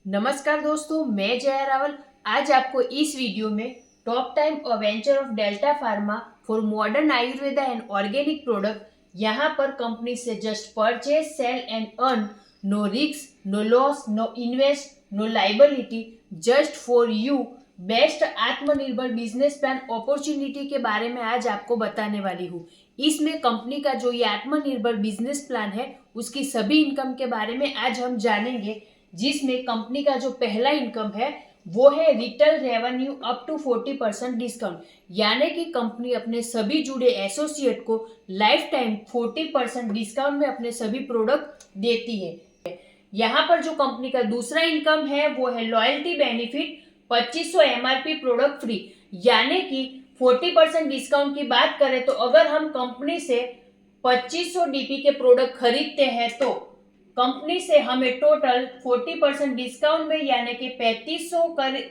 नमस्कार दोस्तों, मैं जया रावल आज आपको इस वीडियो में टॉप टाइम और venture of Delta Pharma for modern ayurveda and organic product, यहाँ पर कंपनी से just purchase, sale and earn, no risk, no loss, no invest, no liability, just for you best आत्मनिर्भर बिजनेस प्लान अपॉर्चुनिटी के बारे में आज आपको बताने वाली हूँ। इसमें कंपनी का जो ये आत्मनिर्भर बिजनेस प्लान है उसकी सभी इनकम के बारे में आज हम जानेंगे, जिसमें कंपनी का जो पहला इनकम है वो है retail revenue up to 40% discount, यानी कि कंपनी अपने सभी जुड़े एसोसिएट को लाइफ टाइम 40% डिस्काउंट में अपने सभी प्रोडक्ट देती है। यहाँ पर जो कंपनी का दूसरा इनकम है वो है loyalty benefit 2500 MRP product free, यानी कि 40% डिस्काउंट की बात करें तो अगर हम कंपनी से 2500 डीपी के प्रोडक्ट खरीदते हैं तो कंपनी से हमें टोटल 40% डिस्काउंट में यानी कि 3500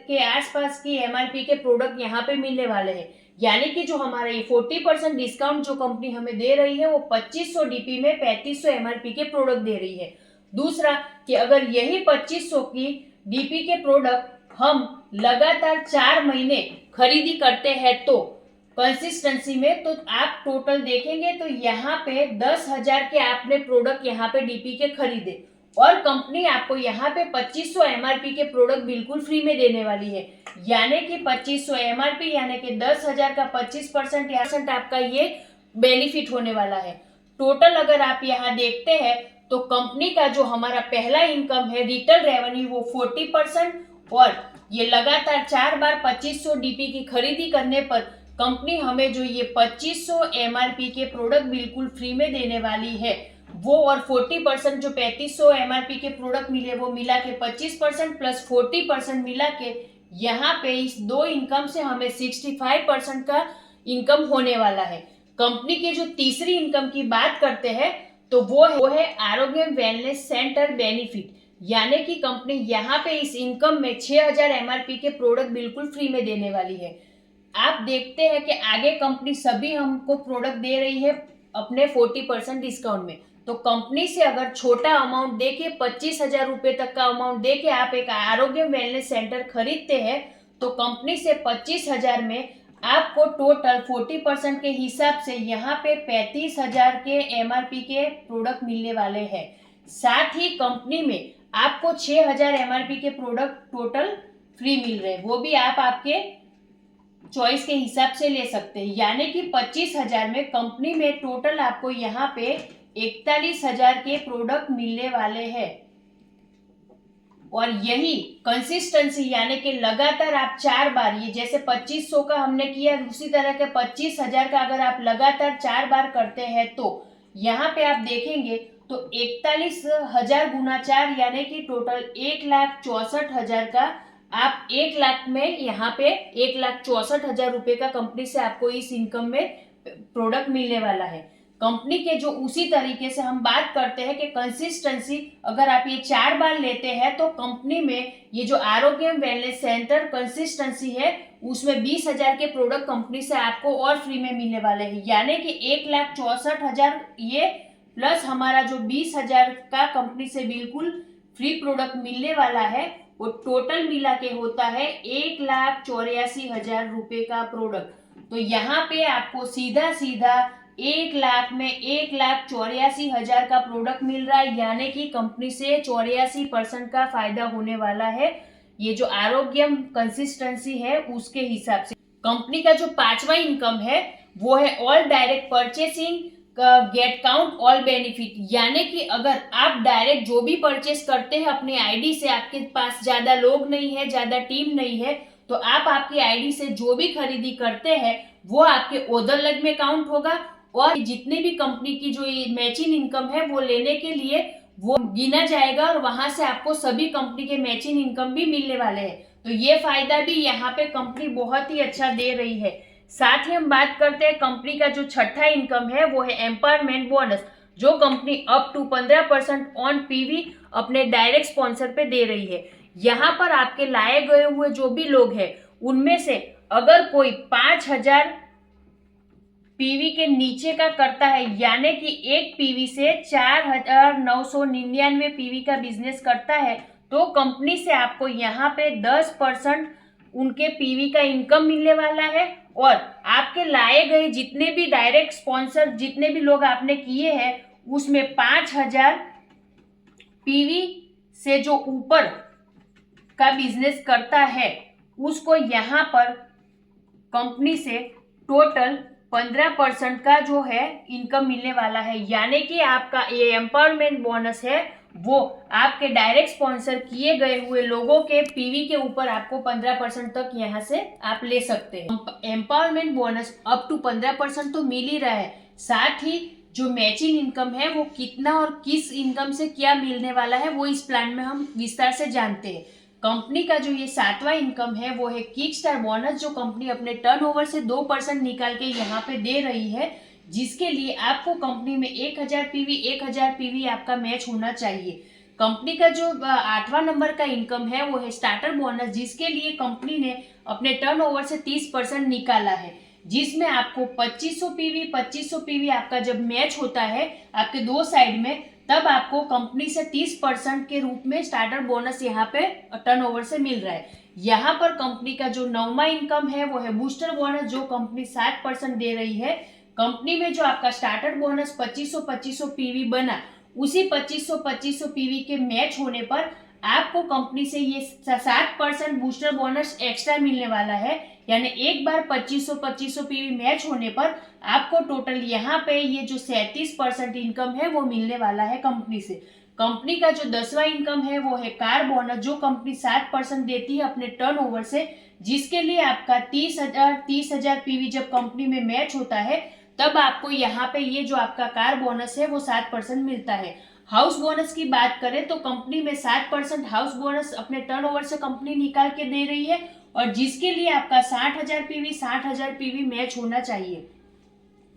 के आसपास की एमआरपी के प्रोडक्ट यहाँ पे मिलने वाले हैं। यानी कि जो हमारा ये 40% डिस्काउंट जो कंपनी हमें दे रही है वो 2500 डीपी में 3500 एमआरपी के प्रोडक्ट दे रही है। दूसरा कि अगर यही 2500 की डीपी के प्रोडक्ट हम लगातार 4 महीने खरीदी करते हैं तो कंसिस्टेंसी में, तो आप टोटल देखेंगे तो यहाँ पे 10,000 के आपने प्रोडक्ट यहाँ पे डीपी के खरीदे और कंपनी आपको यहाँ पे 2500 एमआरपी के प्रोडक्ट बिल्कुल फ्री में देने वाली है। यानी कि 2500 एमआरपी यानी कि 10,000 का 25% आपका ये बेनिफिट होने वाला है। टोटल अगर आप यहाँ देखते हैं तो कंपनी का जो हमारा पहला इनकम है रिटेल रेवेन्यू वो 40% और ये लगातार 4 बार 2500 डीपी की खरीदी करने पर कंपनी हमें जो ये 2500 एमआरपी के प्रोडक्ट बिल्कुल फ्री में देने वाली है वो, और 40% जो 3500 एमआरपी के प्रोडक्ट मिले वो मिला के 25% प्लस 40% मिला के यहाँ पे इस दो इनकम से हमें 65% का इनकम होने वाला है। कंपनी के जो तीसरी इनकम की बात करते हैं तो वो है आरोग्य वेलनेस सेंटर बेनिफिट, यानी कि कंपनी यहाँ पे इस इनकम में 6000 एमआरपी के प्रोडक्ट बिल्कुल फ्री में देने वाली है। आप देखते हैं कि आगे कंपनी सभी हमको प्रोडक्ट दे रही है अपने 40% डिस्काउंट में, तो कंपनी से अगर छोटा अमाउंट दे के 25,000 रुपए तक का अमाउंट दे के आप एक आरोग्य वेलनेस सेंटर खरीदते हैं तो कंपनी से 25,000 में आपको टोटल 40% के हिसाब से यहाँ पे 35,000 के एमआरपी के प्रोडक्ट मिलने वाले हैं। साथ ही कंपनी में आपको 6,000 एमआरपी के प्रोडक्ट टोटल फ्री मिल रहे हैं, वो भी आप आपके चॉइस के हिसाब से ले सकते हैं। यानी कि 25,000 में कंपनी में टोटल आपको यहाँ पे 41,000 के प्रोडक्ट मिलने वाले हैं और यही कंसिस्टेंसी यानी कि लगातार आप 4 बार, ये जैसे 2500 का हमने किया उसी तरह के 25,000 का अगर आप लगातार 4 बार करते हैं तो यहाँ पे आप देखेंगे तो 41,000 गुना 4 यानी कि टोटल 1,64,000 का आप 1 लाख में यहाँ पे 1,64,000 रुपए का कंपनी से आपको इस इनकम में प्रोडक्ट मिलने वाला है। कंपनी के जो उसी तरीके से हम बात करते हैं कि कंसिस्टेंसी अगर आप ये 4 बार लेते हैं तो कंपनी में ये जो आरोग्य वेलनेस सेंटर कंसिस्टेंसी है उसमें 20,000 के प्रोडक्ट कंपनी से आपको और फ्री में मिलने वाले हैं। यानी कि 1,64,000 ये प्लस हमारा जो 20,000 का कंपनी से बिल्कुल फ्री प्रोडक्ट मिलने वाला है वो टोटल मिला के होता है 1,84,000 रुपए का प्रोडक्ट। तो यहाँ पे आपको सीधा सीधा 1 लाख में 1,84,000 का प्रोडक्ट मिल रहा है, यानी कि कंपनी से 84% का फायदा होने वाला है। ये जो आरोग्य कंसिस्टेंसी है उसके हिसाब से कंपनी का जो पांचवा इनकम है वो है all direct purchasing gate count all benefit, यानी कि अगर आप डायरेक्ट जो भी परचेस करते हैं अपने आईडी से, आपके पास ज्यादा लोग नहीं है, ज्यादा टीम नहीं है, तो आप आपकी आईडी से जो भी खरीदी करते हैं वो आपके ओदर लेग में काउंट होगा और जितने भी कंपनी की जो ये मैचिंग इनकम है वो लेने के लिए वो गिना जाएगा और वहां से आपको सभी कंपनी के मैचिंग इनकम भी मिलने वाले हैं। तो ये फायदा भी यहाँ पे कंपनी बहुत ही अच्छा दे रही है। साथ ही हम बात करते हैं कंपनी का जो छठा इनकम है वो है एम्पावरमेंट बोनस, जो company up to 15% on PV अपने डायरेक्ट स्पॉन्सर पे दे रही है। यहाँ पर आपके लाए गए हुए जो भी लोग हैं उनमें से अगर कोई 5,000 पीवी के नीचे का करता है, यानी कि एक पीवी से 4,999 पीवी का बिजनेस करता है, तो कंपनी से आपको यहाँ पे 10% उनके पीवी का इनकम मिलने वाला है, और आपके लाए गए जितने भी डायरेक्ट स्पॉन्सर जितने भी लोग आपने किए हैं उसमें 5,000 पीवी से जो ऊपर का बिजनेस करता है उसको यहाँ पर कंपनी से टोटल 15% का जो है इनकम मिलने वाला है। यानी कि आपका ये एम्पावरमेंट बोनस है वो आपके डायरेक्ट स्पॉन्सर किए गए हुए लोगों के पीवी के ऊपर आपको 15% तक यहाँ से आप ले सकते हैं। एम्पावरमेंट बोनस अप टू 15% तो मिल ही रहा है, साथ ही जो मैचिंग इनकम है वो कितना और किस इनकम से क्या मिलने वाला है वो इस प्लान में हम विस्तार से जानते हैं। कंपनी का जो ये 7वां इनकम है वो है किक स्टार बोनस, जो कंपनी अपने टर्नओवर से 2% निकाल के यहाँ पे दे रही है, जिसके लिए आपको कंपनी में 1000 पीवी आपका मैच होना चाहिए। कंपनी का जो 8वां नंबर का इनकम है वो है स्टार्टर बोनस, जिसके लिए कंपनी ने अपने टर्नओवर से 30% निकाला है, जिसमें आपको 2500 पीवी आपका जब मैच होता है आपके दो साइड में, तब आपको कंपनी से 30% के रूप में स्टार्टर बोनस यहाँ पे टर्नओवर से मिल रहा है। यहाँ पर कंपनी का जो 9वां इनकम है वो है बूस्टर बोनस, जो कंपनी 7% दे रही है। कंपनी में जो आपका स्टार्टर बोनस 2500 पीवी बना, उसी 2500 पीवी के मैच होने पर आपको कंपनी से ये 7% बूस्टर बोनस एक्स्ट्रा मिलने वाला है। यानी एक बार 2500 पीवी मैच होने पर आपको टोटल यहाँ पे ये जो 37% इनकम है वो मिलने वाला है कंपनी से। कंपनी का जो 10वां इनकम है वो है कार बोनस, जो कंपनी 7% देती है अपने टर्नओवर से, जिसके लिए आपका 30,000 पीवी जब कंपनी में मैच होता है तब आपको यहाँ पे ये जो आपका कार बोनस है वो 7% मिलता है। हाउस बोनस की बात करें तो कंपनी में 7% हाउस बोनस अपने टर्नओवर से कंपनी निकाल के दे रही है, और जिसके लिए आपका 60,000 पीवी मैच होना चाहिए।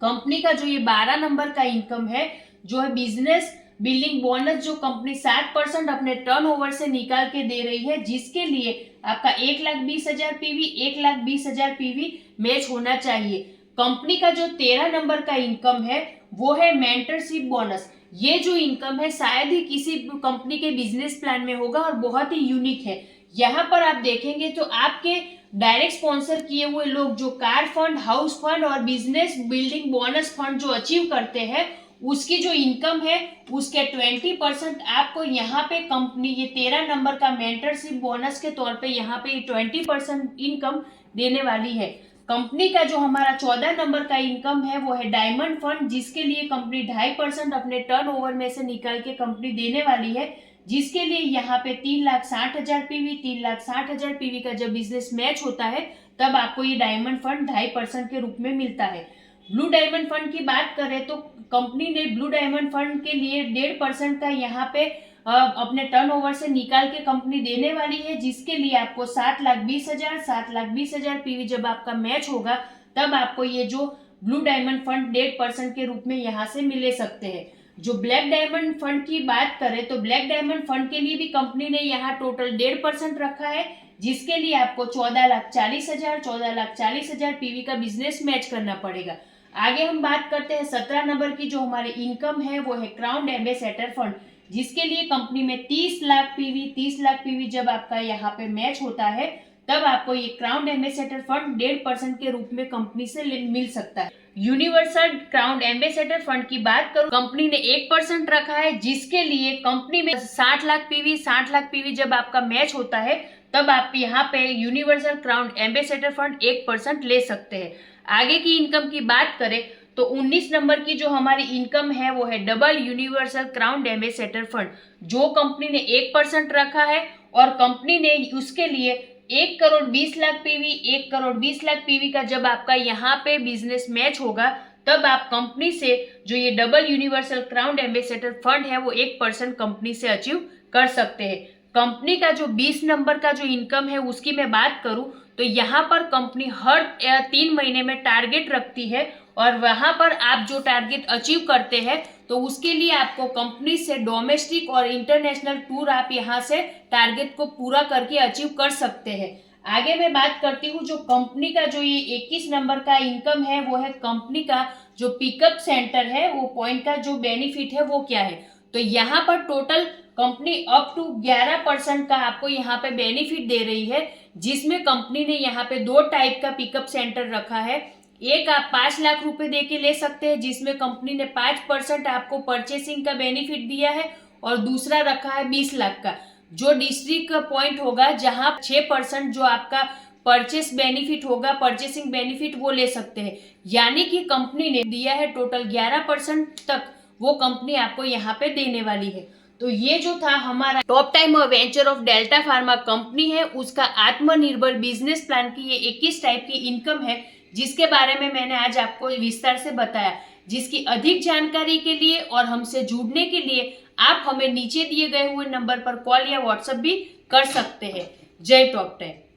कंपनी का जो ये 12 नंबर का इनकम है जो है बिजनेस बिल्डिंग बोनस, जो कंपनी 7% अपने टर्नओवर से निकाल के दे रही है, जिसके लिए आपका 1,20,000 पीवी 1,20,000 पीवी मैच होना चाहिए। कंपनी का जो 13 नंबर का इनकम है वो है मेंटरशिप बोनस। ये जो इनकम है शायद ही किसी कंपनी के बिजनेस प्लान में होगा और बहुत ही यूनिक है। यहाँ पर आप देखेंगे तो आपके डायरेक्ट स्पॉन्सर किए हुए लोग जो कार फंड, हाउस फंड और बिजनेस बिल्डिंग बोनस फंड जो अचीव करते हैं उसकी जो इनकम है उसके 20% आपको यहाँ पे कंपनी ये 13 नंबर का मेंटरशिप बोनस के तौर पे यहाँ पे 20% इनकम देने वाली है। कंपनी का जो हमारा 14 नंबर का इनकम है वो है डायमंड फंड, जिसके लिए कंपनी 2.5% अपने टर्नओवर में से निकाल के कंपनी देने वाली है, जिसके लिए यहाँ पे 3,60,000 पीवी 3,60,000 पीवी का जब बिजनेस मैच होता है तब आपको ये डायमंड फंड 2.5% के रूप में मिलता है। ब्लू डायमंड फंड की बात करें तो कंपनी ने ब्लू डायमंड फंड के लिए 1.5% का यहाँ पे अपने टर्नओवर से निकाल के कंपनी देने वाली है, जिसके लिए आपको 7,20,000 पीवी जब आपका मैच होगा तब आपको ये जो ब्लू डायमंड फंड 1.5% के रूप में यहाँ से मिले सकते हैं। जो ब्लैक डायमंड फंड की बात करें तो ब्लैक डायमंड फंड के लिए भी कंपनी ने यहाँ टोटल 1.5% रखा है, जिसके लिए आपको 14,40,000 पीवी का बिजनेस मैच करना पड़ेगा। आगे हम बात करते हैं 17 नंबर की जो हमारी इनकम है वो है क्राउन एम्बेसडर फंड, जिसके लिए कंपनी में 30 लाख पीवी जब आपका यहाँ पे मैच होता है तब आपको ये क्राउन एम्बेसडर फंड 1.5% के रूप में कंपनी से मिल सकता है। यूनिवर्सल क्राउन एम्बेसडर फंड की बात करूं, कंपनी ने 1% रखा है, जिसके लिए कंपनी में 60 लाख पीवी जब आपका मैच होता है तब आप यहाँ पे यूनिवर्सल क्राउन एम्बेसडर फंड 1% ले सकते हैं। आगे की इनकम की बात करें तो 19 नंबर की जो हमारी इनकम है वो है double universal crown ambassador fund, जो कंपनी ने 1% रखा है, और कंपनी ने उसके लिए 1,20,00,000 पीवी का जब आपका यहाँ पे बिजनेस मैच होगा तब आप कंपनी से जो ये double universal crown ambassador fund है वो 1% कंपनी से अचीव कर सकते हैं। कंपनी का जो 20 नंबर का जो इनकम है उसकी मैं बात करूं तो यहाँ पर कंपनी हर 3 महीने में टारगेट रखती है, और वहां पर आप जो टारगेट अचीव करते हैं तो उसके लिए आपको कंपनी से डोमेस्टिक और इंटरनेशनल टूर आप यहाँ से टारगेट को पूरा करके अचीव कर सकते हैं। आगे मैं बात करती हूँ जो कंपनी का जो ये 21 नंबर का इनकम है वो है कंपनी का जो पिकअप सेंटर है वो पॉइंट का जो बेनिफिट है वो क्या है। तो यहाँ पर टोटल कंपनी अप टू 11% का आपको यहाँ पे बेनिफिट दे रही है, जिसमें कंपनी ने यहाँ पे 2 टाइप का पिकअप सेंटर रखा है। एक आप 5 लाख रुपए दे के ले सकते हैं, जिसमें कंपनी ने 5% आपको परचेसिंग का बेनिफिट दिया है, और दूसरा रखा है 20 लाख का, जो डिस्ट्रिक्ट पॉइंट होगा, जहां 6% जो आपका परचेस बेनिफिट होगा, परचेसिंग बेनिफिट, वो ले सकते हैं। यानी कि कंपनी ने दिया है टोटल 11% तक, वो कंपनी आपको यहाँ पे देने वाली है। तो ये जो था हमारा टॉप टाइम और venture of Delta pharma company है, उसका आत्मनिर्भर बिजनेस प्लान की ये 21 टाइप की इनकम है, जिसके बारे में मैंने आज आपको विस्तार से बताया। जिसकी अधिक जानकारी के लिए और हमसे जुड़ने के लिए आप हमें नीचे दिए गए हुए नंबर पर कॉल या व्हाट्सएप भी कर सकते हैं। जय टॉप टाइम।